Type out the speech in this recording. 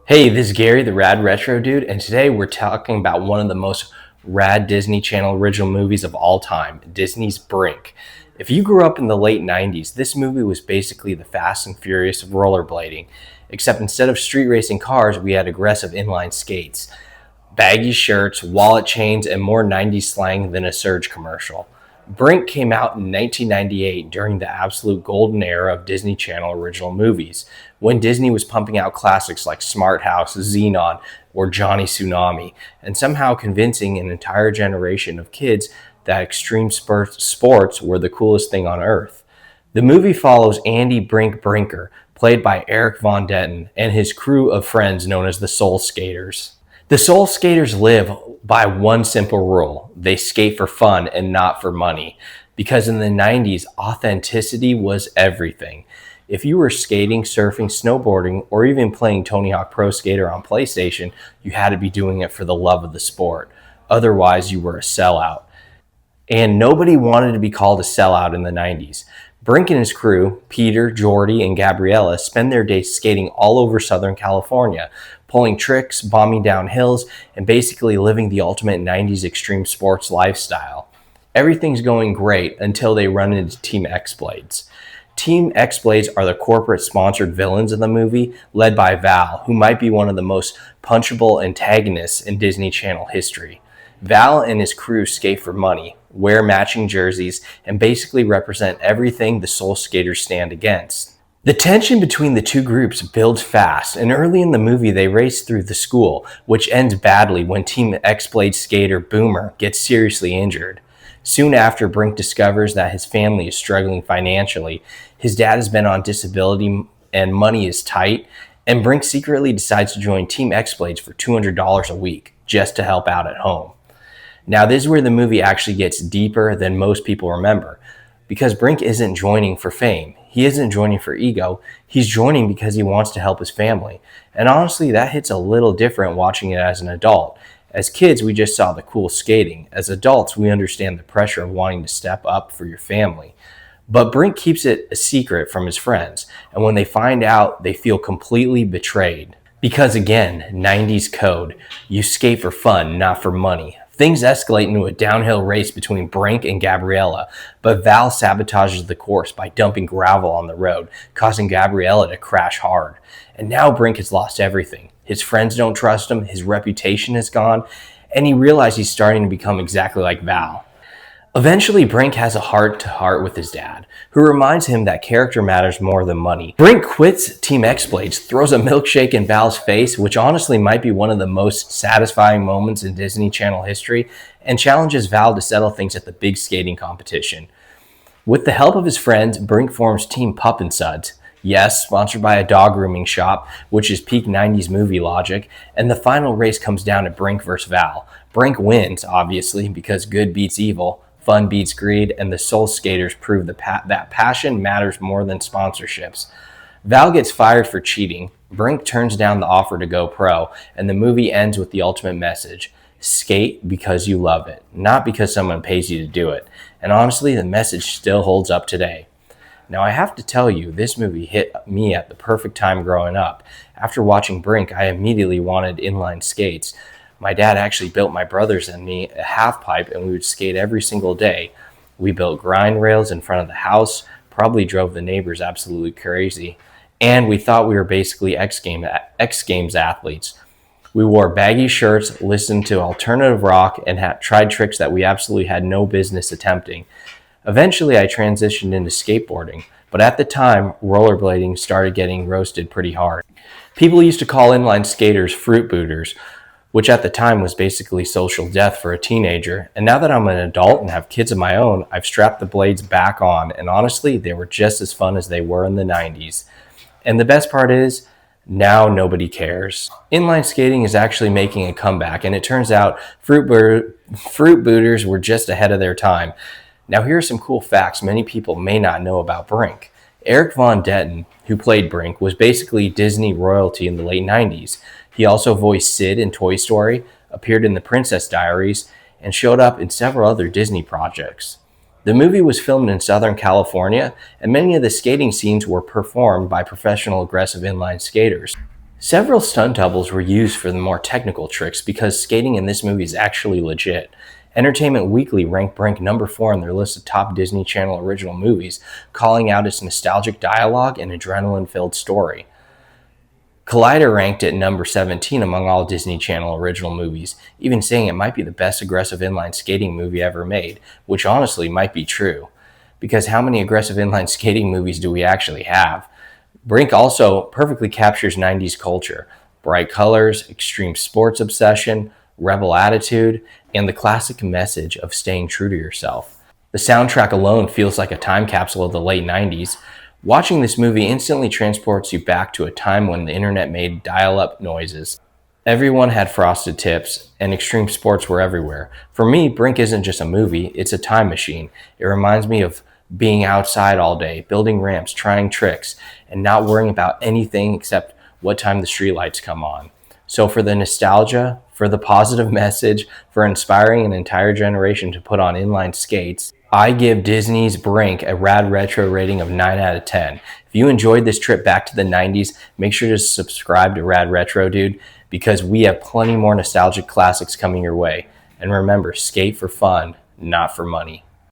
Hey, this is Gary, the Rad Retro Dude, and today we're talking about one of the most rad Disney Channel original movies of all time, Disney's Brink. If you grew up in the late 90s, this movie was basically the Fast and Furious of rollerblading, except instead of street racing cars, we had aggressive inline skates, baggy shirts, wallet chains, and more 90s slang than a Surge commercial. Brink came out in 1998 during the absolute golden era of Disney Channel original movies, when Disney was pumping out classics like Smart House, Xenon, or Johnny Tsunami, and somehow convincing an entire generation of kids that extreme sports were the coolest thing on earth. The movie follows Andy Brink Brinker, played by Eric Von Detten, and his crew of friends known as the Soul Skaters. The Soul Skaters live by one simple rule: they skate for fun and not for money. Because in the 90s, authenticity was everything. If you were skating, surfing, snowboarding, or even playing Tony Hawk Pro Skater on PlayStation, you had to be doing it for the love of the sport. Otherwise, you were a sellout. And nobody wanted to be called a sellout in the 90s. Brink and his crew, Peter, Jordy, and Gabriella, spend their days skating all over Southern California, pulling tricks, bombing down hills, and basically living the ultimate 90s extreme sports lifestyle. Everything's going great until they run into Team X-Blades. Team X-Blades are the corporate sponsored villains of the movie, led by Val, who might be one of the most punchable antagonists in Disney Channel history. Val and his crew skate for money, wear matching jerseys, and basically represent everything the Soul Skaters stand against. The tension between the two groups builds fast, and early in the movie they race through the school, which ends badly when Team X-Blade skater Boomer gets seriously injured. Soon after, Brink discovers that his family is struggling financially. His dad has been on disability and money is tight, and Brink secretly decides to join Team X-Blades for $200 a week just to help out at home. Now, this is where the movie actually gets deeper than most people remember, because Brink isn't joining for fame. He isn't joining for ego. He's joining because he wants to help his family. And honestly, that hits a little different watching it as an adult. As kids, we just saw the cool skating. As adults, we understand the pressure of wanting to step up for your family. But Brink keeps it a secret from his friends, and when they find out, they feel completely betrayed. Because again, 90s code, you skate for fun, not for money. Things escalate into a downhill race between Brink and Gabriella, but Val sabotages the course by dumping gravel on the road, causing Gabriella to crash hard. And now Brink has lost everything. His friends don't trust him, his reputation is gone, and he realizes he's starting to become exactly like Val. Eventually, Brink has a heart-to-heart with his dad, who reminds him that character matters more than money. Brink quits Team X-Blades, throws a milkshake in Val's face, which honestly might be one of the most satisfying moments in Disney Channel history, and challenges Val to settle things at the big skating competition. With the help of his friends, Brink forms Team Pup and Suds. Yes, sponsored by a dog grooming shop, which is peak 90s movie logic, and the final race comes down to Brink versus Val. Brink wins, obviously, because good beats evil, fun beats greed, and the Soul Skaters prove that passion matters more than sponsorships. Val gets fired for cheating. Brink turns down the offer to go pro, and the movie ends with the ultimate message: skate because you love it, not because someone pays you to do it. And honestly, the message still holds up today. Now, I have to tell you, this movie hit me at the perfect time growing up. After watching Brink, I immediately wanted inline skates. My dad actually built my brothers and me a half pipe, and we would skate every single day. We built grind rails in front of the house, probably drove the neighbors absolutely crazy, and we thought we were basically X Games athletes. We wore baggy shirts, listened to alternative rock, and tried tricks that we absolutely had no business attempting. Eventually, I transitioned into skateboarding, but at the time, rollerblading started getting roasted pretty hard. People used to call inline skaters fruit booters, which at the time was basically social death for a teenager. And now that I'm an adult and have kids of my own, I've strapped the blades back on, and honestly, they were just as fun as they were in the 90s. And the best part is, now nobody cares. Inline skating is actually making a comeback, and it turns out fruit booters were just ahead of their time. Now here are some cool facts many people may not know about Brink. Eric Von Detten, who played Brink, was basically Disney royalty in the late 90s. He also voiced Sid in Toy Story, appeared in The Princess Diaries, and showed up in several other Disney projects. The movie was filmed in Southern California, and many of the skating scenes were performed by professional aggressive inline skaters. Several stunt doubles were used for the more technical tricks because skating in this movie is actually legit. Entertainment Weekly ranked Brink number 4 on their list of top Disney Channel original movies, calling out its nostalgic dialogue and adrenaline-filled story. Collider ranked it number 17 among all Disney Channel original movies, even saying it might be the best aggressive inline skating movie ever made, which honestly might be true. Because how many aggressive inline skating movies do we actually have? Brink also perfectly captures 90s culture: bright colors, extreme sports obsession, rebel attitude, and the classic message of staying true to yourself. The soundtrack alone feels like a time capsule of the late 90s. Watching this movie instantly transports you back to a time when the internet made dial-up noises. Everyone had frosted tips, and extreme sports were everywhere. For me, Brink isn't just a movie, it's a time machine. It reminds me of being outside all day, building ramps, trying tricks, and not worrying about anything except what time the streetlights come on. So for the nostalgia, for the positive message, for inspiring an entire generation to put on inline skates, I give Disney's Brink a Rad Retro rating of 9 out of 10. If you enjoyed this trip back to the 90s, make sure to subscribe to Rad Retro, dude, because we have plenty more nostalgic classics coming your way. And remember, skate for fun, not for money.